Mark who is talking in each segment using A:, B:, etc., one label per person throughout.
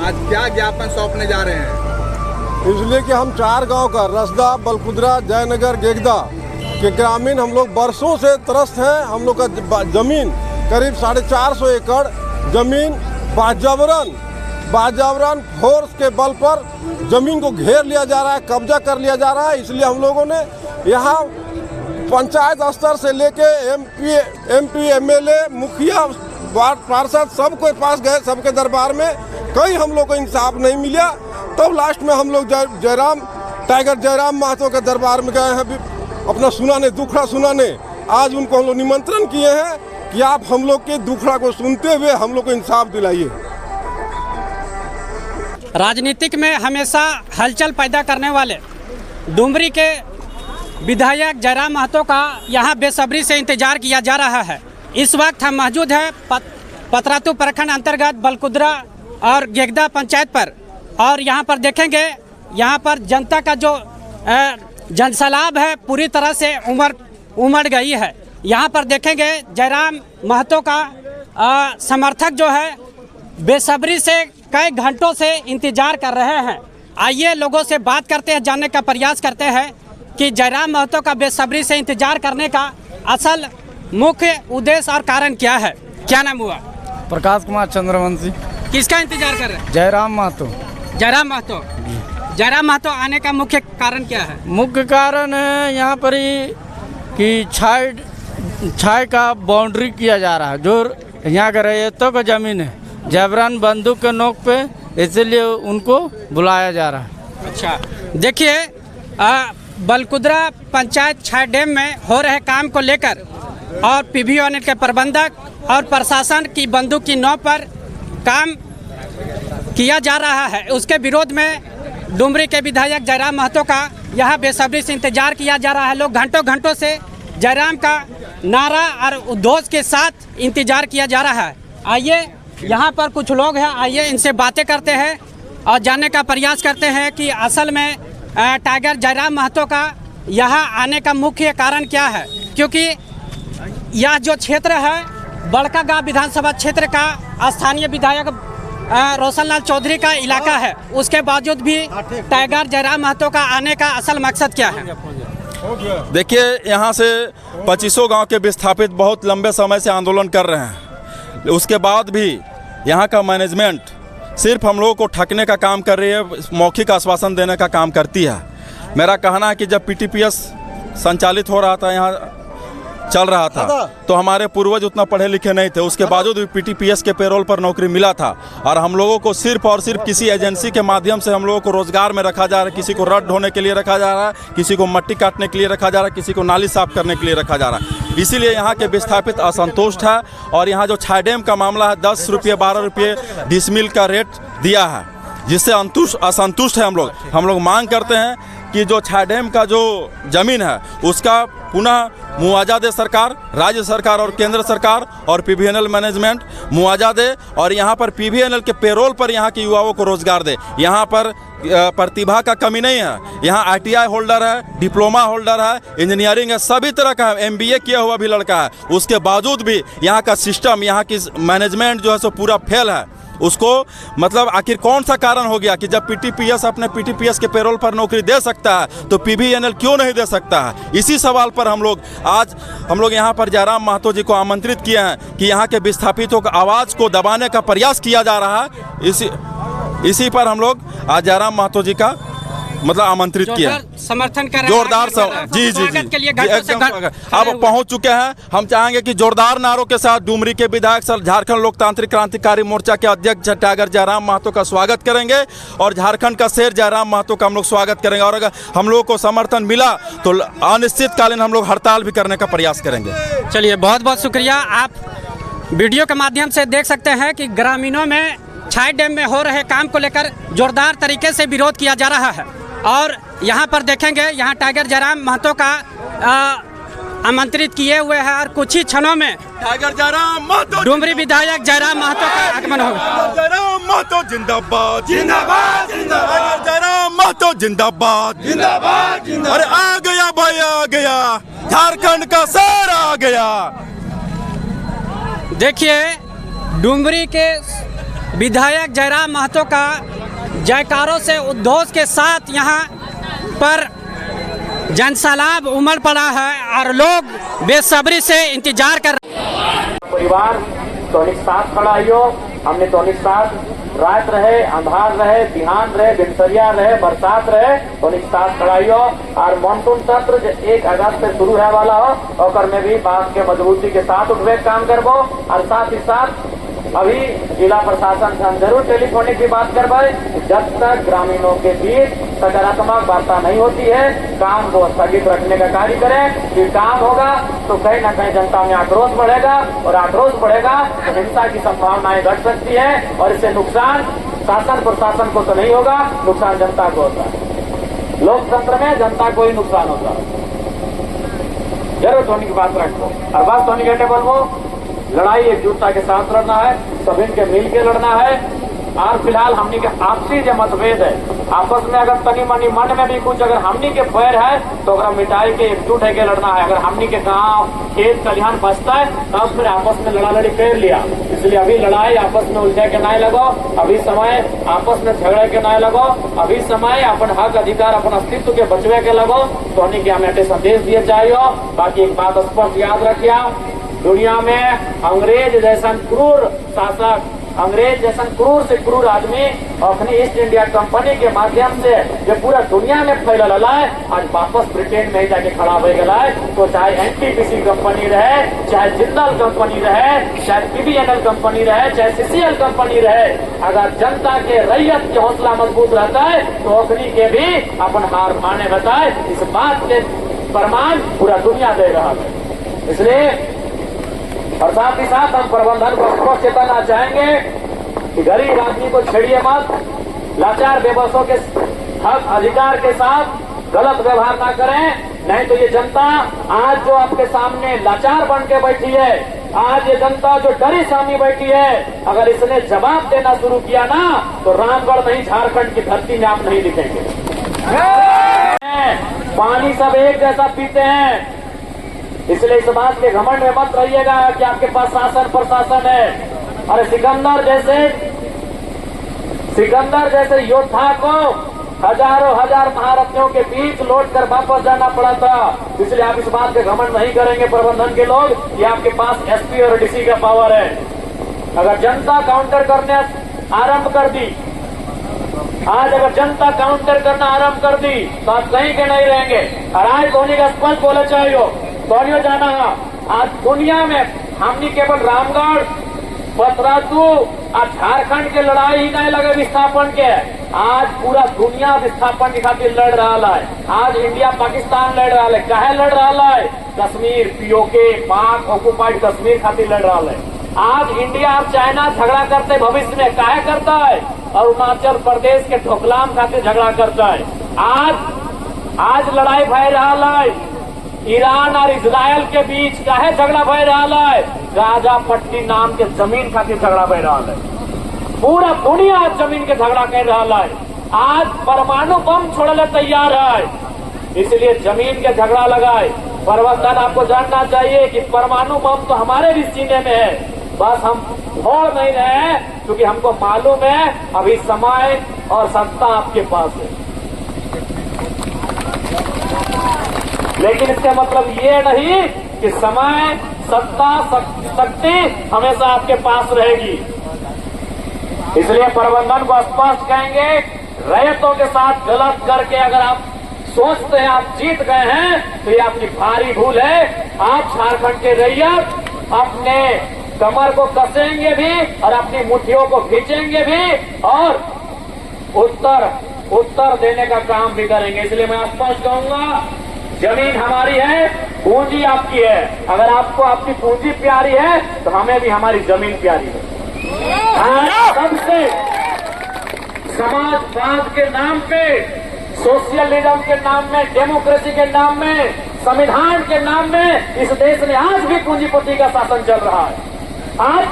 A: आज क्या ज्ञापन सौंपने जा रहे हैं?
B: इसलिए कि हम 4 गांव का रसदा, बलकुदरा, जयनगर, गेगदा के ग्रामीण हम लोग बरसों से त्रस्त हैं। हम लोग का जमीन करीब 450 एकड़ जमीन बाजावरण फोर्स के बल पर जमीन को घेर लिया जा रहा है, कब्जा कर लिया जा रहा है। इसलिए हम लोगों ने यहाँ पंचायत स्तर से लेके एमपी, एमएलए, मुखिया, वार्ड पार्षद सबके पास गए, सबके दरबार में कहीं हम लोग को इंसाफ नहीं मिला। तब लास्ट में हम लोग टाइगर जयराम महतो के दरबार में गए हैं अपना सुनाने, दुखड़ा सुनाने। आज उनको हम लोग निमंत्रण किए हैं कि आप हम लोग के दुखड़ा को सुनते हुए हम लोग को इंसाफ दिलाइए।
C: राजनीतिक में हमेशा हलचल पैदा करने वाले डुमरी के विधायक जयराम महतो का यहाँ बेसब्री से इंतजार किया जा रहा है। इस वक्त हम मौजूद हैं पतरातू प्रखंड अंतर्गत बलकुदरा और गेगदा पंचायत पर, और यहाँ पर देखेंगे यहाँ पर जनता का जो जनसैलाब है पूरी तरह से उमड़ गई है। यहाँ पर देखेंगे जयराम महतो का समर्थक जो है बेसब्री से कई घंटों से इंतजार कर रहे हैं। आइए लोगों से बात करते हैं, जानने का प्रयास करते हैं कि जयराम महतो का बेसब्री से इंतजार करने का असल मुख्य उद्देश्य और कारण क्या है। क्या नाम हुआ?
D: प्रकाश कुमार चंद्रवंशी।
C: किसका इंतजार कर रहे हैं?
D: जयराम महतो।
C: जयराम महतो। जयराम महतो आने का मुख्य कारण क्या है?
D: मुख्य कारण है यहाँ पर ही कि छाय का बाउंड्री किया जा रहा है, जो यहाँ का रैयतों का जमीन है, जबरन बंदूक के नोक पे, इसलिए उनको बुलाया जा रहा है।
C: अच्छा, देखिए बलकुदरा पंचायत छाय डैम में हो रहे काम को लेकर और पीवी यूनिट के प्रबंधक और प्रशासन की बंदूक की नोक पर काम किया जा रहा है, उसके विरोध में डुमरी के विधायक जयराम महतो का यहाँ बेसब्री से इंतजार किया जा रहा है। लोग घंटों से जयराम का नारा और उद्घोष के साथ इंतजार किया जा रहा है। आइए यहाँ पर कुछ लोग हैं, आइए इनसे बातें करते हैं और जानने का प्रयास करते हैं कि असल में टाइगर जयराम महतो का यहाँ आने का मुख्य कारण क्या है। क्योंकि यह जो क्षेत्र है बड़कागांव विधानसभा क्षेत्र का स्थानीय विधायक रोशनलाल चौधरी का इलाका है, उसके बावजूद भी टाइगर जयराम महतो का आने का असल मकसद क्या है?
E: देखिए, यहाँ से 2500 गांव के विस्थापित बहुत लंबे समय से आंदोलन कर रहे हैं। उसके बाद भी यहाँ का मैनेजमेंट सिर्फ हम लोगों को ठगने का काम कर रही है, मौखिक आश्वासन देने का काम करती है। मेरा कहना है कि जब पीटीपीएस संचालित हो रहा था, यहाँ चल रहा था, तो हमारे पूर्वज उतना पढ़े लिखे नहीं थे, उसके बावजूद भी पीटीपीएस के पेरोल पर नौकरी मिला था। और हम लोगों को सिर्फ और सिर्फ किसी एजेंसी के माध्यम से हम लोगों को रोजगार में रखा जा रहा है। किसी को रड ढोने के लिए रखा जा रहा है, किसी को मट्टी काटने के लिए रखा जा रहा है, किसी को नाली साफ करने के लिए रखा जा रहा है। इसीलिए यहाँ के विस्थापित असंतुष्ट है। और यहाँ जो छाय डैम का मामला है, 10 रुपये 12 रुपये डिसमिल का रेट दिया है, जिससे असंतुष्ट है हम लोग मांग करते हैं कि जो छाय डैम का जो जमीन है उसका पुनः मुआवजा दे सरकार, राज्य सरकार और केंद्र सरकार और पीवीएनएल मैनेजमेंट मुआवजा दे। और यहाँ पर पीवीएनएल के पेरोल पर यहाँ के युवाओं को रोजगार दे। यहाँ पर प्रतिभा का कमी नहीं है, यहाँ आईटीआई होल्डर है, डिप्लोमा होल्डर है, इंजीनियरिंग है, सभी तरह का है, एमबीए किया हुआ भी लड़का है। उसके बावजूद भी यहाँ का सिस्टम, यहाँ की मैनेजमेंट जो है सो पूरा फेल है। उसको मतलब आखिर कौन सा कारण हो गया कि जब पीटीपीएस अपने पीटीपीएस के पेरोल पर नौकरी दे सकता है तो पीवीएनएल क्यों नहीं दे सकता है? इसी सवाल पर हम लोग यहाँ पर जयराम महतो जी को आमंत्रित किए हैं कि यहाँ के विस्थापितों का आवाज़ को दबाने का प्रयास किया जा रहा है। इसी पर हम लोग आज जयराम महतो जी का मतलब आमंत्रित किया,
C: समर्थन कर
E: जोरदार जी अब पहुंच चुके हैं। हम चाहेंगे कि जोरदार नारों के साथ डुमरी के विधायक झारखंड लोकतांत्रिक क्रांतिकारी मोर्चा के अध्यक्ष टाइगर जयराम महतो का स्वागत करेंगे और झारखंड का शेर जयराम महतो का हम लोग स्वागत करेंगे। और अगर हम लोगों को समर्थन मिला तो अनिश्चितकालीन हम लोग हड़ताल भी करने का प्रयास करेंगे।
C: चलिए, बहुत बहुत शुक्रिया। आप वीडियो के माध्यम से देख सकते हैं कि ग्रामीणों में छाय डैम में हो रहे काम को लेकर जोरदार तरीके से विरोध किया जा रहा है। और यहाँ पर देखेंगे, यहाँ टाइगर जयराम महतो का आमंत्रित किए हुए हैं और कुछ ही क्षणों में
E: टाइगर जयराम महतो,
C: डुमरी विधायक जयराम महतो का आगमन होगा।
E: जयराम महतो जिंदाबाद, जिंदाबाद, जिंदाबाद, जयराम महतो जिंदाबाद, जिंदाबाद, जिंदाबाद। अरे आ गया भाई, आ गया, झारखंड का शेर आ गया।
C: देखिए, डुमरी के विधायक जयराम महतो का जयकारों से उद्घोष के साथ यहाँ पर जनसैलाब उमड़ पड़ा है और लोग बेसब्री से इंतजार कर
F: परिवार तोनिक साथ खड़ा हियो। हमने तोनिक साथ रात रहे, अंधार रहे, बिहान रहे, दिनचर्या रहे, बरसात रहे, तोनिक साथ खड़ा हियो। और मानसून सत्र जो 1 अगस्त से शुरू है वाला हो और में भी बात के मजबूती के साथ उठवे काम करबो। और साथ ही साथ अभी जिला प्रशासन से हम जरूर टेलीफोनिक की बात करवाए, जब तक ग्रामीणों के बीच सकारात्मक वार्ता नहीं होती है काम को स्थगित रखने का कार्य करें। कि काम होगा तो कहीं न कहीं जनता में आक्रोश बढ़ेगा और आक्रोश बढ़ेगा तो हिंसा की संभावनाएं घट सकती है और इससे नुकसान शासन प्रशासन को तो नहीं होगा, नुकसान जनता को होता है। लोकतंत्र में जनता को ही नुकसान होता है। जरूर धोनी की बात रखो और बस धोनी कहते बोलो लड़ाई एकजुटता के साथ लड़ना है, सभी के मिल के लड़ना है। और फिलहाल हमनी के आपसी जो मतभेद है आपस में अगर तनी मनी मन में भी कुछ अगर हमनी के बैर है तो अगर मिटाई के एकजुट है के लड़ना है। अगर हमनी के गांव खेत खलिहान बचता है तब फिर आपस में लड़ा लड़ी कर लिया। इसलिए अभी लड़ाई आपस में उलझे के नहीं लगो, अभी समय आपस में झगड़े के नहीं लगो, अभी समय अपन हक अधिकार अपन अस्तित्व के बचवे के लगो। तो हमनी के हमें संदेश दिए चाहिए। बाकी एक बात स्पष्ट याद रखिया, दुनिया में अंग्रेज जैसा क्रूर शासक, अंग्रेज जैसा क्रूर से क्रूर आदमी अपनी ईस्ट इंडिया कंपनी के माध्यम से जो पूरा दुनिया में फैलल है आज वापस ब्रिटेन में ही जाके खड़ा हो गया है। तो चाहे एनटीपीसी कंपनी रहे, चाहे जिंदल कंपनी रहे, चाहे पीबीएनएल कंपनी रहे, चाहे सीसीएल कंपनी रहे, अगर जनता के रैयत के हौसला मजबूत रहता है तो ओखनी के भी अपन हार माने बताए। इस बात के प्रमाण पूरा दुनिया दे रहा है। इसलिए और साथ ही साथ हम प्रबंधन को स्पष्ट चेताना चाहेंगे कि गरीब आदमी को छेड़िए मत, लाचार बेबसों के हक अधिकार के साथ गलत व्यवहार ना करें, नहीं तो ये जनता आज जो आपके सामने लाचार बन के बैठी है, आज ये जनता जो डरी सामी बैठी है, अगर इसने जवाब देना शुरू किया ना तो रामगढ़ नहीं झारखंड की धरती में आप नहीं दिखेंगे। पानी सब एक जैसा पीते हैं, इसलिए इस बात के घमंड में मत रहिएगा कि आपके पास शासन प्रशासन है। अरे सिकंदर जैसे योद्धा को हजारों हजार महारथियों के बीच लौट कर वापस जाना पड़ा था। इसलिए आप इस बात के घमंड नहीं करेंगे प्रबंधन के लोग कि आपके पास एसपी और डीसी का पावर है। अगर जनता काउंटर करने आरंभ कर दी, आज अगर जनता काउंटर करना आरंभ कर दी तो आप कहीं के नहीं रहेंगे। और आज धोनी का स्पष्ट बोला चाहिए तो जाना है, आज दुनिया में हमने केवल रामगढ़ पतरातू और झारखंड के लड़ाई ही नहीं लगे विस्थापन के, आज पूरा दुनिया विस्थापन की खातिर लड़ रहा है। आज इंडिया पाकिस्तान लड़ रहा है, काहे लड़ रहा है? कश्मीर पीओके पाक ऑक्युपाइड कश्मीर खातिर लड़ रहा है। आज इंडिया और चाइना झगड़ा करते भविष्य में काहे करता है? अरुणाचल प्रदेश के ढोकलाम खातिर झगड़ा करता है। आज लड़ाई भय रहा है ईरान और इजराइल के बीच, काहे झगड़ा भय रहा है? गाजा पट्टी नाम के जमीन खातिर झगड़ा भय रहा है। पूरा दुनिया आज जमीन के झगड़ा कर रहा है। आज परमाणु बम छोड़ने तैयार है, इसलिए जमीन के झगड़ा लगाए। प्रबंधन आपको जानना चाहिए कि परमाणु बम तो हमारे भी सीने में है, बस हम फोड़ नहीं रहे हैं क्योंकि हमको मालूम है अभी समय और सत्ता आपके पास है। लेकिन इसका मतलब ये नहीं कि समय सत्ता शक्ति हमेशा आपके पास रहेगी। इसलिए प्रबंधन को स्पष्ट कहेंगे, रैयतों के साथ गलत करके अगर आप सोचते हैं आप जीत गए हैं तो ये आपकी भारी भूल है। आप झारखंड के रैयत अपने कमर को कसेंगे भी और अपनी मुट्ठियों को खींचेंगे भी और उत्तर देने का काम भी करेंगे। इसलिए मैं स्पष्ट कहूंगा, जमीन हमारी है, पूंजी आपकी है। अगर आपको आपकी पूंजी प्यारी है तो हमें भी हमारी जमीन प्यारी है। सबसे समाजवाद के नाम पे, सोशलिज्म के नाम में, डेमोक्रेसी के नाम में, संविधान के नाम में इस देश में आज भी पूंजीपति का शासन चल रहा है। आज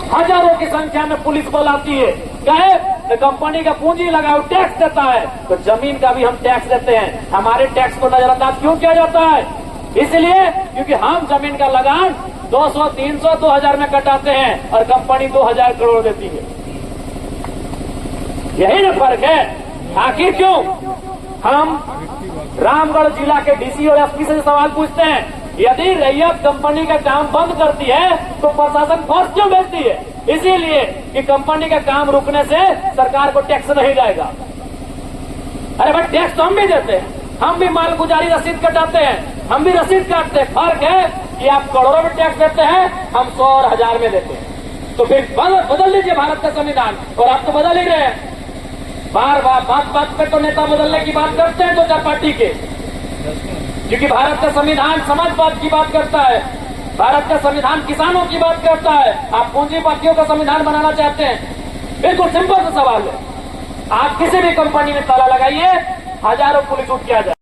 F: हजारों की संख्या में पुलिस बल आती है, कहे तो कंपनी का पूंजी लगाओ, टैक्स देता है, तो जमीन का भी हम टैक्स देते हैं। हमारे टैक्स को नजरअंदाज क्यों किया जाता है? इसलिए क्योंकि हम जमीन का लगान 200, 300, 2000 में कटाते हैं और कंपनी 2000 करोड़ देती है। यही ना फर्क है। आखिर क्यों हम रामगढ़ जिला के डीसी और एसपी से सवाल पूछते हैं, यदि रैयत कंपनी का काम बंद करती है तो प्रशासन फोर्स क्यों भेजती है? इसीलिए कि कंपनी का काम रुकने से सरकार को टैक्स नहीं जाएगा। अरे भाई टैक्स तो हम भी देते हैं, हम भी मालगुजारी रसीद कटाते हैं, हम भी रसीद काटते हैं। फर्क है कि आप करोड़ों में टैक्स देते हैं, हम 100 और 1000 में देते हैं। तो फिर बदल लीजिए भारत का संविधान, और आप तो बदल ही रहे हैं। बार बार बात पे तो नेता बदलने की बात करते हैं 2-4 पार्टी के, क्योंकि भारत का संविधान समाजवाद की बात करता है, भारत का संविधान किसानों की बात करता है। आप पूंजीपतियों का संविधान बनाना चाहते हैं। बिल्कुल सिंपल सा सवाल है, आप किसी भी कंपनी में ताला लगाइए, हजारों पुलिस उठ के आ जाए।